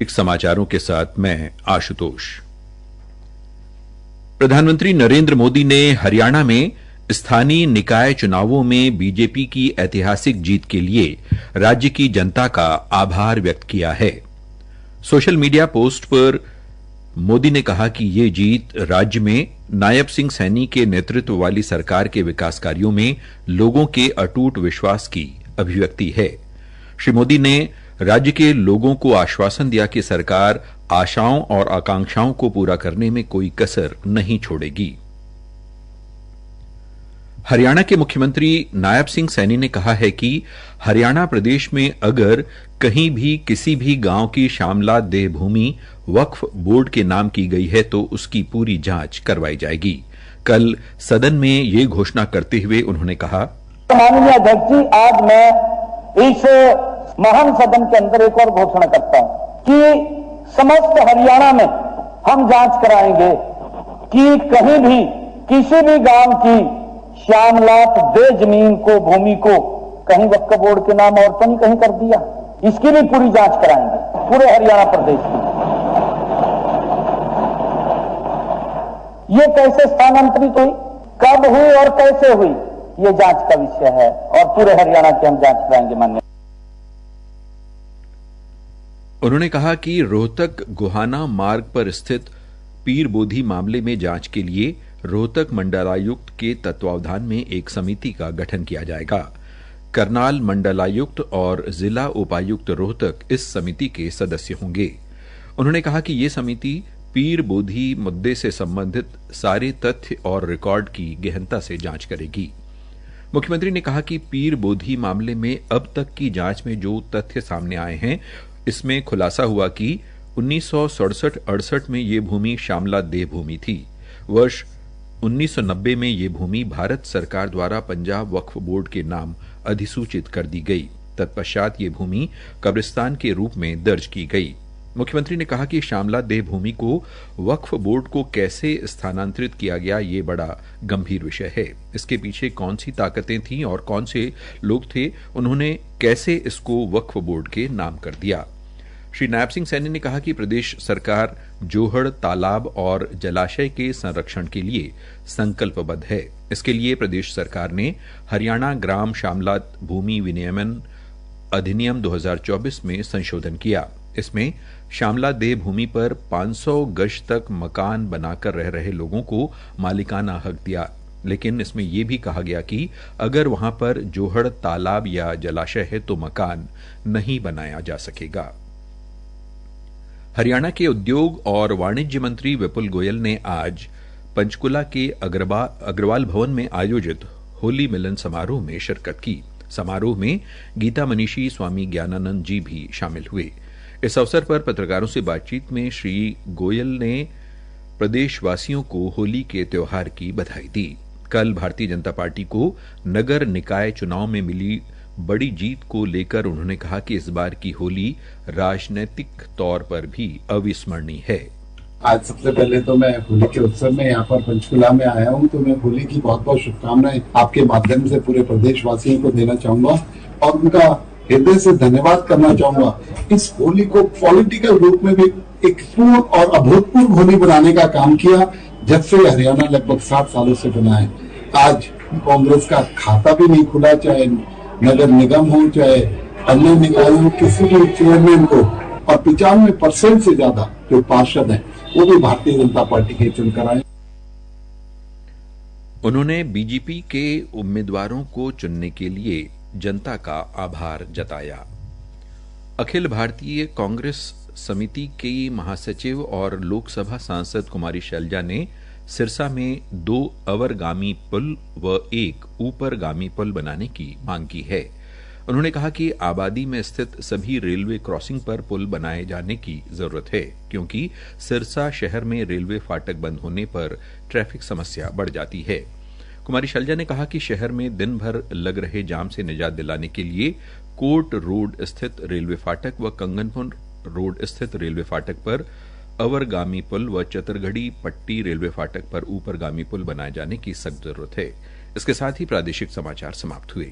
समाचारों के साथ मैं आशुतोष। प्रधानमंत्री नरेंद्र मोदी ने हरियाणा में स्थानीय निकाय चुनावों में बीजेपी की ऐतिहासिक जीत के लिए राज्य की जनता का आभार व्यक्त किया है। सोशल मीडिया पोस्ट पर मोदी ने कहा कि ये जीत राज्य में नायब सिंह सैनी के नेतृत्व वाली सरकार के विकास कार्यों में लोगों के अटूट विश्वास की अभिव्यक्ति है। श्री मोदी ने राज्य के लोगों को आश्वासन दिया कि सरकार आशाओं और आकांक्षाओं को पूरा करने में कोई कसर नहीं छोड़ेगी। हरियाणा के मुख्यमंत्री नायब सिंह सैनी ने कहा है कि हरियाणा प्रदेश में अगर कहीं भी किसी भी गांव की शामला देह भूमि वक्फ बोर्ड के नाम की गई है तो उसकी पूरी जांच करवाई जाएगी। कल सदन में ये घोषणा करते हुए उन्होंने कहा, माननीय अध्यक्ष जी, आज मैं इस महान सदन के अंदर एक और घोषणा करता हूं कि समस्त हरियाणा में हम जांच कराएंगे कि कहीं भी किसी भी गांव की श्यामलात दे जमीन को भूमि को कहीं वक्फ बोर्ड के नाम और तो नहीं कहीं कर दिया, इसकी भी पूरी जांच कराएंगे पूरे हरियाणा प्रदेश की। ये कैसे स्थानांतरित हुई, कब हुई और कैसे हुई, ये जांच का विषय है और पूरे हरियाणा की हम जांच कराएंगे। माननीय उन्होंने कहा कि रोहतक गोहाना मार्ग पर स्थित पीर बोधी मामले में जांच के लिए रोहतक मंडलायुक्त के तत्वावधान में एक समिति का गठन किया जाएगा। करनाल मंडलायुक्त और जिला उपायुक्त रोहतक इस समिति के सदस्य होंगे। उन्होंने कहा कि ये समिति पीर बोधी मुद्दे से संबंधित सारे तथ्य और रिकॉर्ड की गहनता से जांच करेगी। मुख्यमंत्री ने कहा कि पीर बोधी मामले में अब तक की जांच में जो तथ्य सामने आए हैं, इसमें खुलासा हुआ कि 1967-68 में ये भूमि शामला देह भूमि थी। वर्ष 1990 में ये भूमि भारत सरकार द्वारा पंजाब वक्फ बोर्ड के नाम अधिसूचित कर दी गई। तत्पश्चात ये भूमि कब्रिस्तान के रूप में दर्ज की गई। मुख्यमंत्री ने कहा कि शामला देह भूमि को वक्फ बोर्ड को कैसे स्थानांतरित किया गया, ये बड़ा गंभीर विषय है। इसके पीछे कौन सी ताकतें थीं और कौन से लोग थे, उन्होंने कैसे इसको वक्फ बोर्ड के नाम कर दिया। श्री नायब सिंह सैनी ने कहा कि प्रदेश सरकार जोहड़ तालाब और जलाशय के संरक्षण के लिए संकल्पबद्ध है। इसके लिए प्रदेश सरकार ने हरियाणा ग्राम शामलात भूमि विनियमन अधिनियम 2024 में संशोधन किया। इसमें शामला देह भूमि पर 500 गज तक मकान बनाकर रह रहे लोगों को मालिकाना हक दिया, लेकिन इसमें यह भी कहा गया कि अगर वहां पर जोहड़ तालाब या जलाशय है तो मकान नहीं बनाया जा सकेगा। हरियाणा के उद्योग और वाणिज्य मंत्री विपुल गोयल ने आज पंचकुला के अग्रवाल भवन में आयोजित होली मिलन समारोह में शिरकत की। समारोह में गीता मनीषी स्वामी ज्ञानानंद जी भी शामिल हुए। इस अवसर पर पत्रकारों से बातचीत में श्री गोयल ने प्रदेशवासियों को होली के त्योहार की बधाई दी। कल भारतीय जनता पार्टी को नगर निकाय चुनाव में मिली बड़ी जीत को लेकर उन्होंने कहा कि इस बार की होली राजनीतिक तौर पर भी अविस्मरणीय है। आज सबसे पहले तो मैं होली के उत्सव में यहाँ पर पंचकुला में आया हूँ, तो मैं होली की बहुत बहुत शुभकामनाएं आपके माध्यम से पूरे प्रदेशवासियों को देना चाहूंगा और उनका हृदय से धन्यवाद करना चाहूंगा। इस होली को पॉलिटिकल रूप में भी एक पूर्ण और अभूतपूर्व होली बनाने का काम किया जब से हरियाणा लगभग 7 सालों से बना है। आज कांग्रेस का खाता भी नहीं खुला, चाहे नगर निगम हो चाहे अन्य निकाय हो, किसी भी चेयरमैन को, और 95% से ज्यादा जो पार्षद हैं वो भी भारतीय जनता पार्टी के चुनकर आए। उन्होंने बीजेपी के उम्मीदवारों को चुनने के लिए जनता का आभार जताया। अखिल भारतीय कांग्रेस समिति की महासचिव और लोकसभा सांसद कुमारी शैलजा ने सिरसा में 2 अवरगामी पुल व 1 ऊपरगामी पुल बनाने की मांग की है। उन्होंने कहा कि आबादी में स्थित सभी रेलवे क्रॉसिंग पर पुल बनाए जाने की जरूरत है, क्योंकि सिरसा शहर में रेलवे फाटक बंद होने पर ट्रैफिक समस्या बढ़ जाती है। कुमारी शैलजा ने कहा कि शहर में दिन भर लग रहे जाम से निजात दिलाने के लिए कोर्ट रोड स्थित रेलवे फाटक व कंगनपुर रोड स्थित रेलवे फाटक पर अवरगामी पुल व चतरगढ़ी पट्टी रेलवे फाटक पर ऊपरगामी पुल बनाए जाने की सख्त जरूरत है। इसके साथ ही प्रादेशिक समाचार समाप्त हुए।